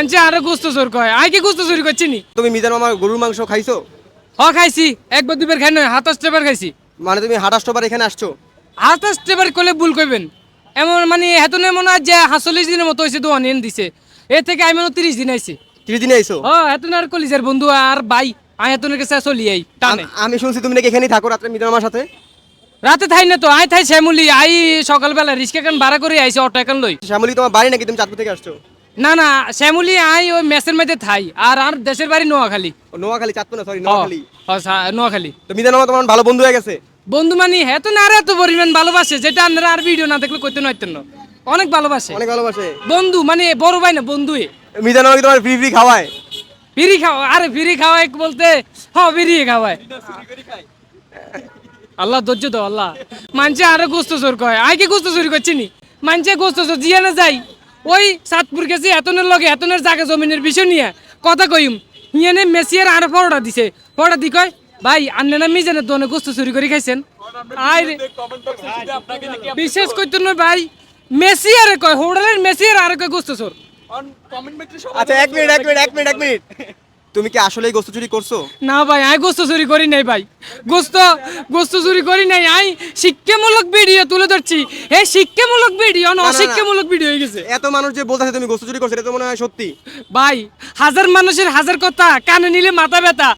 মানছে আরো গোস্ত চোর কয় আই কি গোস্ত চুরি করছি নি তুমি মিজান মামার গরুর মাংস খাইছো? খাইছি একবার দুবার খাই নয় 27 বার খাইছি। মানে তুমি 28বার এখানে আসছো? 27 বার করলে ভুল কইবেন এমন মানে হেতনে মনে হয় যে 40 দিনের মতো হয়েছে দোয়ান এনে দিছে এ থেকে আমি 30 দিন আইছি। 30 দিনে আইছো? হেতনে আর কলিজার বন্ধু আর ভাই আই হেতনের কাছে চলি আই টানে। আমি শুনছি তুমি নাকি এখানেই থাকো রাত্রে মিজান মামার সাথে? রাতে থাই না তো আই থাই শ্যামলি আই সকালবেলা রিস্কা কান ভাড়া করে আইছি অটো এখন লই। শ্যামলী তোমার বাড়ি নাকি? তুমি চাঁদপুর থেকে আসছো? না না শ্যামলি আই ওই মেসের মধ্যে থাই আর দেশের বাড়ি নোয়াখালী। ও, নোয়াখালী, চাঁদপুর না, সরি নোয়াখালী। নোয়াখালী। তো মিজান মামা তোমার ভালো বন্ধু হয়ে গেছে? বন্ধু মানে হেতো না আর এত পরিমাণ ভালোবাসে যেটা আপনারা আর ভিডিও না দেখলে কইতে নয়তেন না অনেক ভালোবাসে। অনেক ভালোবাসে। বন্ধু মানে বড় ভাই না বন্ধুই। মিজান মামা কি তোমার ফ্রি ফ্রি খাওয়ায়? ফ্রি খাওয়া আরে ফ্রি খাওয়ায় বলতে ফ্রি খাওয়ায়। আল্লাহ ধৈর্য দাও আল্লাহ। মানছে আরো গোস্ত চোর কয় আই কি গোস্ত চুরি করছি নি মানছে গোস্ত চোর জিয়া না যাই ওই সাতপুর গেছে এতনের লগে এতনের জায়গা জমিনের বিষয় নিয়ে কথা কইম হিয়ানে মেসিয়ার আর ফরটা দিছে ফরটা দি কয় ভাই আন্নে না মিজানের দোনে গোস্ত চুরি করে খাইছেন আই রে বিশেষ করতে নয় ভাই মেসিয়ারে কয় হোটেলের মেসিয়ার আর কয় গোস্ত চোর। আচ্ছা এক মিনিট তুমি কি আসলেই গোস্ত চুরি করছো? না ভাই আই গোস্ত চুরি করি নাই ভাই গোস্ত চুরি করি নাই আই শিক্ষামূলক ভিডিও তুলে ধরছি এই শিক্ষামূলক ভিডিও না অশিক্ষামূলক ভিডিও হয়ে গেছে। এত মানুষ যে বলতেছে তুমি গোস্ত চুরি করছো এটা তো মনে হয় সত্যি। ভাই হাজার মানুষের হাজার কথা কানে নিলে মাথা ব্যথা